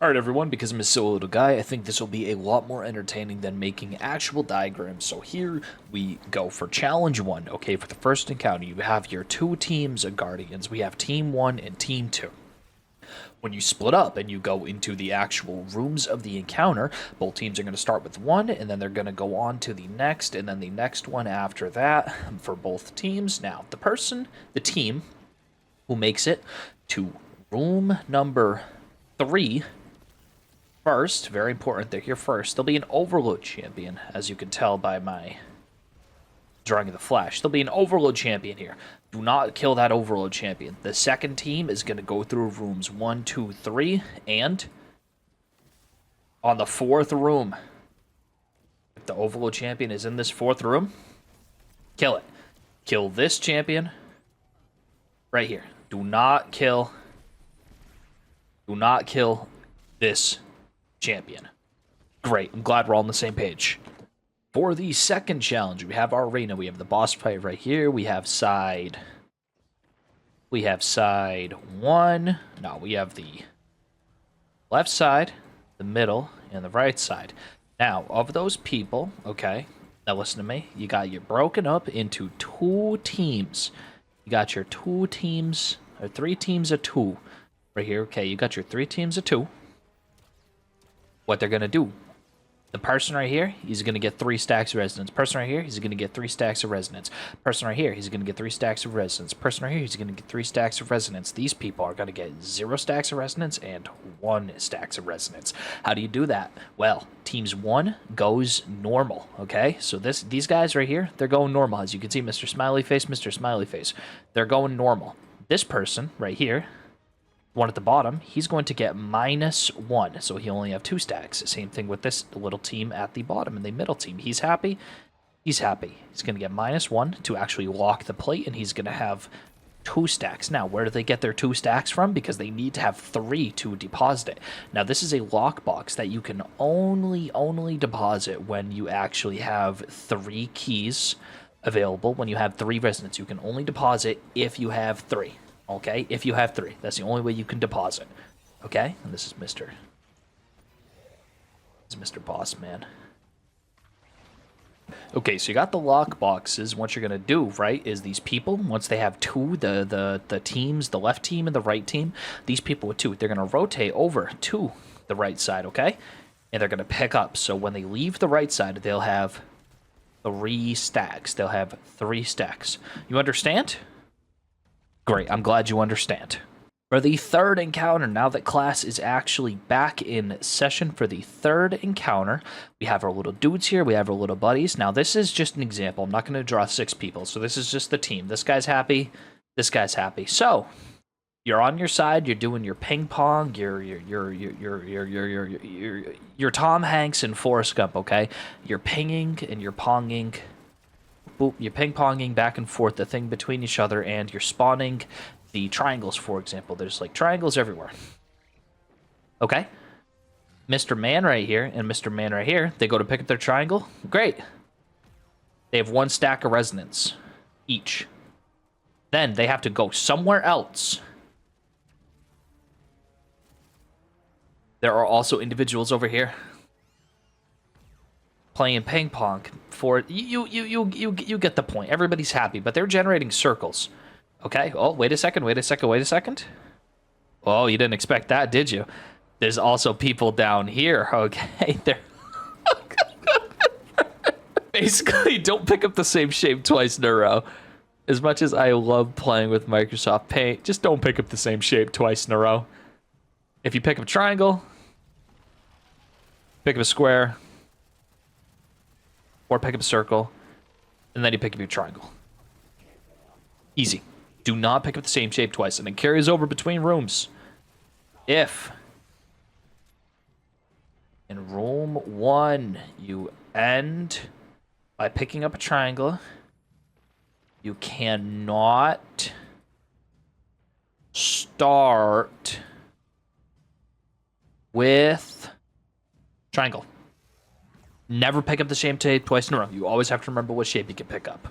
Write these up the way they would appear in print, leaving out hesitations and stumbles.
Alright everyone, because I'm a silly little guy, I think this will be a lot more entertaining than making actual diagrams. So here we go for challenge 1. Okay, for the first encounter, you have your two teams of Guardians. We have Team 1 and Team 2. When you split up and you go into the actual rooms of the encounter, both teams are going to start with one, and then they're going to go on to the next, and then the next one after that for both teams. Now, the team who makes it to room number 3 first, very important, they're here first. They'll be an Overload champion, as you can tell by my drawing of the Flash. There'll be an Overload champion here. Do not kill that Overload champion. The second team is going to go through rooms 1, 2, 3, and on the 4th room, if the Overload champion is in this 4th room, kill it. Kill this champion right here. Do not kill this champion. Great. I'm glad we're all on the same page. For the second challenge, we have our arena. We have the boss fight right here. We have side 1. No, we have the left side, the middle, and the right side. Now, of those people, okay, now listen to me. You're broken up into 2 teams. You got your 2 teams, or 3 teams of 2 right here. Okay, you got your 3 teams of 2. What they're going to do. The person right here, he's going to get 3 stacks of resonance. Person right here, he's going to get 3 stacks of resonance. Person right here, he's going to get 3 stacks of resonance. Person right here, he's going to get 3 stacks of resonance. These people are going to get 0 stacks of resonance and 1 stacks of resonance. How do you do that? Well, teams 1 goes normal, okay? So these guys right here, they're going normal. As you can see, Mr. Smiley Face, Mr. Smiley Face. They're going normal. This person right here, one at the bottom, he's going to get -1, so he'll only have 2 stacks. Same thing with this little team at the bottom and the middle team. He's happy. He's happy. He's going to get -1 to actually lock the plate, and he's going to have 2 stacks. Now, where do they get their 2 stacks from? Because they need to have 3 to deposit it. Now, this is a lockbox that you can only deposit when you actually have 3 keys available. When you have 3 resonance, you can only deposit if you have 3. Okay, if you have 3, that's the only way you can deposit. Okay, and this is Mr. Boss Man. Okay, so you got the lock boxes. What you're gonna do, right, is these people, once they have 2, the teams, the left team and the right team, these people with 2, they're gonna rotate over to the right side, okay, and they're gonna pick up. So when they leave the right side, they'll have 3 stacks. They'll have 3 stacks. You understand? Great, I'm glad you understand. For the third encounter, now that class is actually back in session for the third encounter, we have our little dudes here, we have our little buddies. Now, this is just an example. I'm not going to draw 6 people, so this is just the team. This guy's happy, this guy's happy. So, you're on your side, you're doing your ping pong, you're Tom Hanks and Forrest Gump, okay? You're pinging and you're ponging. Boop, you're ping-ponging back and forth the thing between each other, and you're spawning the triangles, for example. There's, like, triangles everywhere. Okay? Mr. Man right here and Mr. Man right here, they go to pick up their triangle. Great. They have 1 stack of resonance each. Then they have to go somewhere else. There are also individuals over here playing ping pong for you get the point. Everybody's happy, but they're generating circles. Okay. Oh, wait a second. Oh, you didn't expect that, did you? There's also people down here. Okay, they're basically don't pick up the same shape twice in a row. As much as I love playing with Microsoft Paint, just don't pick up the same shape twice in a row. If you pick up a triangle, pick up a square, or pick up a circle, and then you pick up your triangle. Easy. Do not pick up the same shape twice, and it carries over between rooms. If in room 1 you end by picking up a triangle, you cannot start with triangle. Never pick up the same shape twice in a row. You always have to remember what shape you can pick up.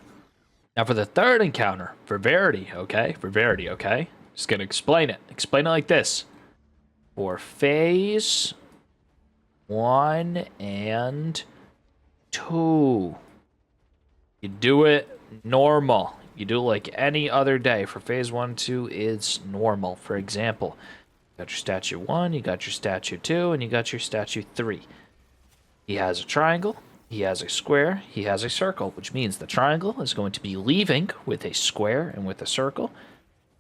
Now for the third encounter, for Verity, okay? Just gonna explain it. Explain it like this. for phase 1 and 2. You do it normal. You do it like any other day. For phase 1, 2, it's normal. For example, you got your statue 1, you got your statue 2, and you got your statue 3. He has a triangle, he has a square, he has a circle, which means the triangle is going to be leaving with a square and with a circle.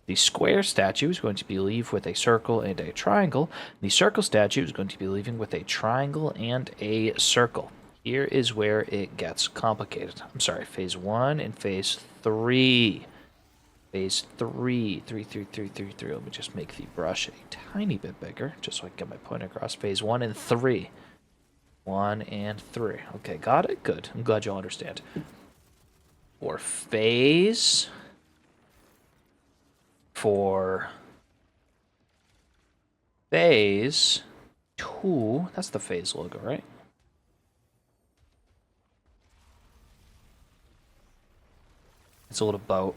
The square statue is going to be leave with a circle and a triangle. The circle statue is going to be leaving with a triangle and a circle. Here is where it gets complicated. I'm sorry, phase 1 and phase 3. Phase 3. 3. Let me just make the brush a tiny bit bigger, just so I can get my point across. Phase 1 and 3. 1 and 3. Okay, got it? Good. I'm glad you'll understand. For phase 2, that's the phase logo, right? It's a little boat.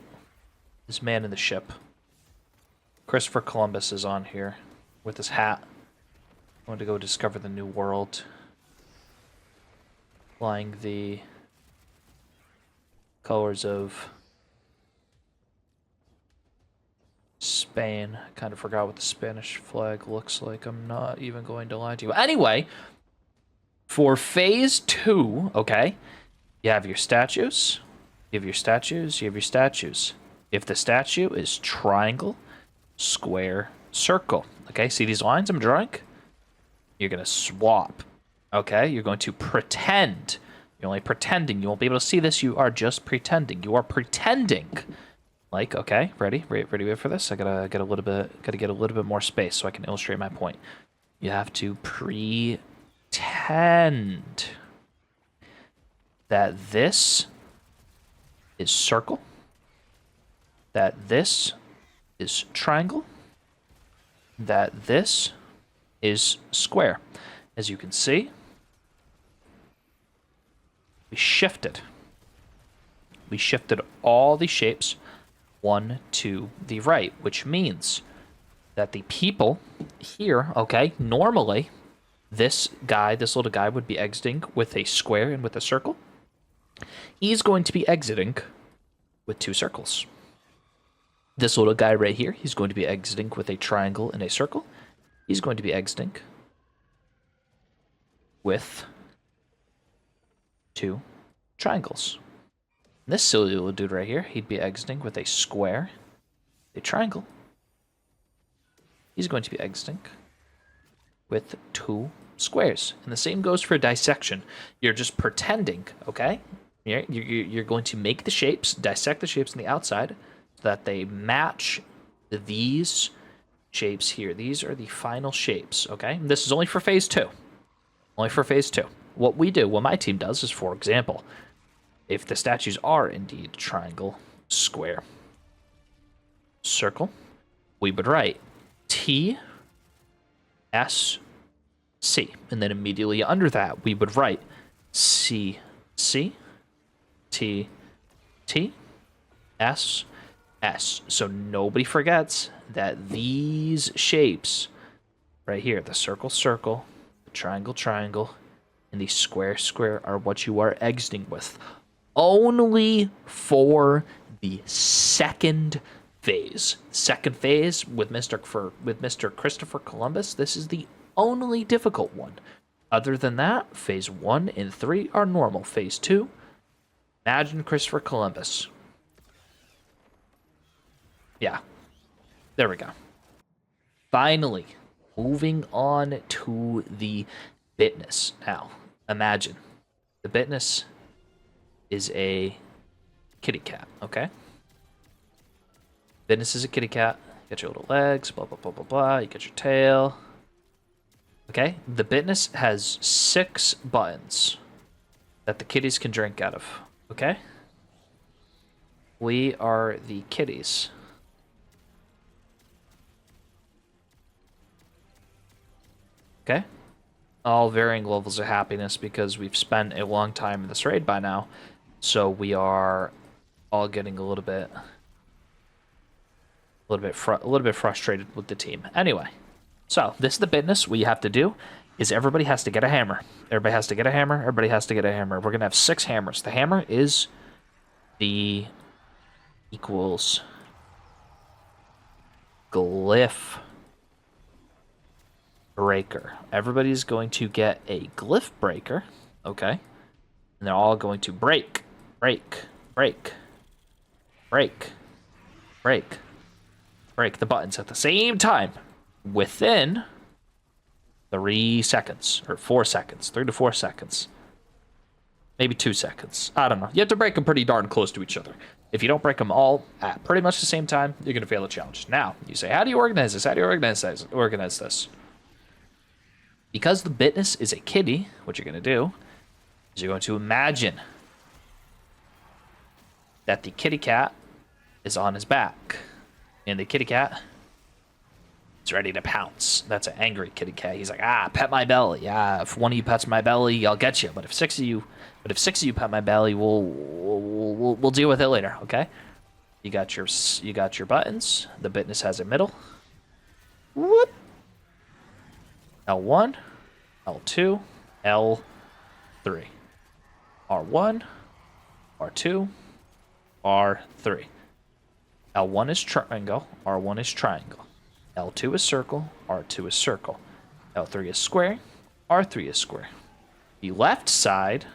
This man in the ship. Christopher Columbus is on here with his hat. Going to go discover the new world. Flying the colors of Spain. I kind of forgot what the Spanish flag looks like. I'm not even going to lie to you. Anyway, for phase 2, okay, you have your statues. You have your statues. You have your statues. If the statue is triangle, square, circle. Okay, see these lines I'm drawing? You're going to swap. Okay, you're going to pretend. You're only pretending. You won't be able to see this. You are just pretending. You are pretending. Like, okay, ready for this? I gotta get a little bit more space so I can illustrate my point. You have to pretend that this is circle, that this is triangle, that this is square. As you can see, we shifted all the shapes 1 to the right, which means that the people here, okay, normally this little guy would be exiting with a square and with a circle. He's going to be exiting with 2 circles. This little guy right here, he's going to be exiting with a triangle and a circle. He's going to be exiting with 2 triangles. And this silly little dude right here, he'd be exiting with a square, a triangle. He's going to be exiting with 2 squares. And the same goes for dissection. You're just pretending, okay? You're going to make the shapes, dissect the shapes on the outside so that they match these shapes here. These are the final shapes, okay? And this is only for phase 2. Only for phase 2. What my team does is, for example, if the statues are indeed triangle, square, circle, we would write T, S, C. And then immediately under that, we would write C, C, T, T, S, S. So nobody forgets that these shapes right here, the circle, circle, the triangle, triangle, and the square, square are what you are exiting with. Only for the second phase. Second phase with Mr. Christopher Columbus, this is the only difficult one. Other than that, phase 1 and 3 are normal. Phase 2, imagine Christopher Columbus. Yeah, there we go. Finally, moving on to the bitness. Now, imagine the bitness is a kitty cat, okay? Bitness is a kitty cat. You got your little legs, blah, blah, blah, blah, blah. You got your tail. Okay? The bitness has 6 buttons that the kitties can drink out of, okay? We are the kitties. Okay? All varying levels of happiness because we've spent a long time in this raid by now. So we are all getting a little bit frustrated with the team. Anyway, So this is the business. What you have to do is everybody has to get a hammer. Everybody has to get a hammer. Everybody has to get a hammer. We're gonna have 6 hammers. The hammer is the equals glyph breaker. Everybody's going to get a glyph breaker, okay? And they're all going to break, break, break, break, break, break the buttons at the same time within 3 seconds or 4 seconds, 3 to 4 seconds, maybe 2 seconds. I don't know. You have to break them pretty darn close to each other. If you don't break them all at pretty much the same time, you're going to fail the challenge. Now, you say, how do you organize this? How do you organize this? Because the business is a kitty, what you're going to do is you're going to imagine that the kitty cat is on his back. And the kitty cat is ready to pounce. That's an angry kitty cat. He's like, pet my belly. If one of you pets my belly, I'll get you. But if 6 of you pet my belly, we'll deal with it later, okay? You got your buttons. The business has a middle. Whoop. L1, L2, L3. R1, R2, R3. L1 is triangle, R1 is triangle. L2 is circle, R2 is circle. L3 is square, R3 is square. The left side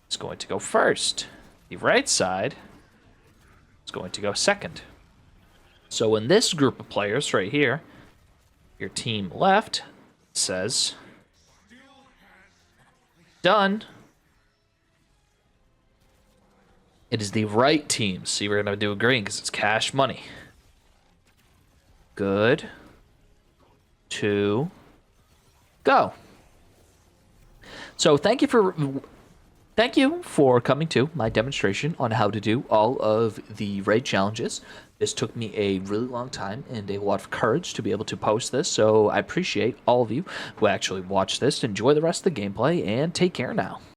is going to go first. The right side is going to go second. So in this group of players right here, your team left says done. It is the right team. See, we're going to do a green because it's cash money. Good. 2. Go. So thank you for coming to my demonstration on how to do all of the raid challenges. This took me a really long time and a lot of courage to be able to post this, so I appreciate all of you who actually watched this. Enjoy the rest of the gameplay, and take care now.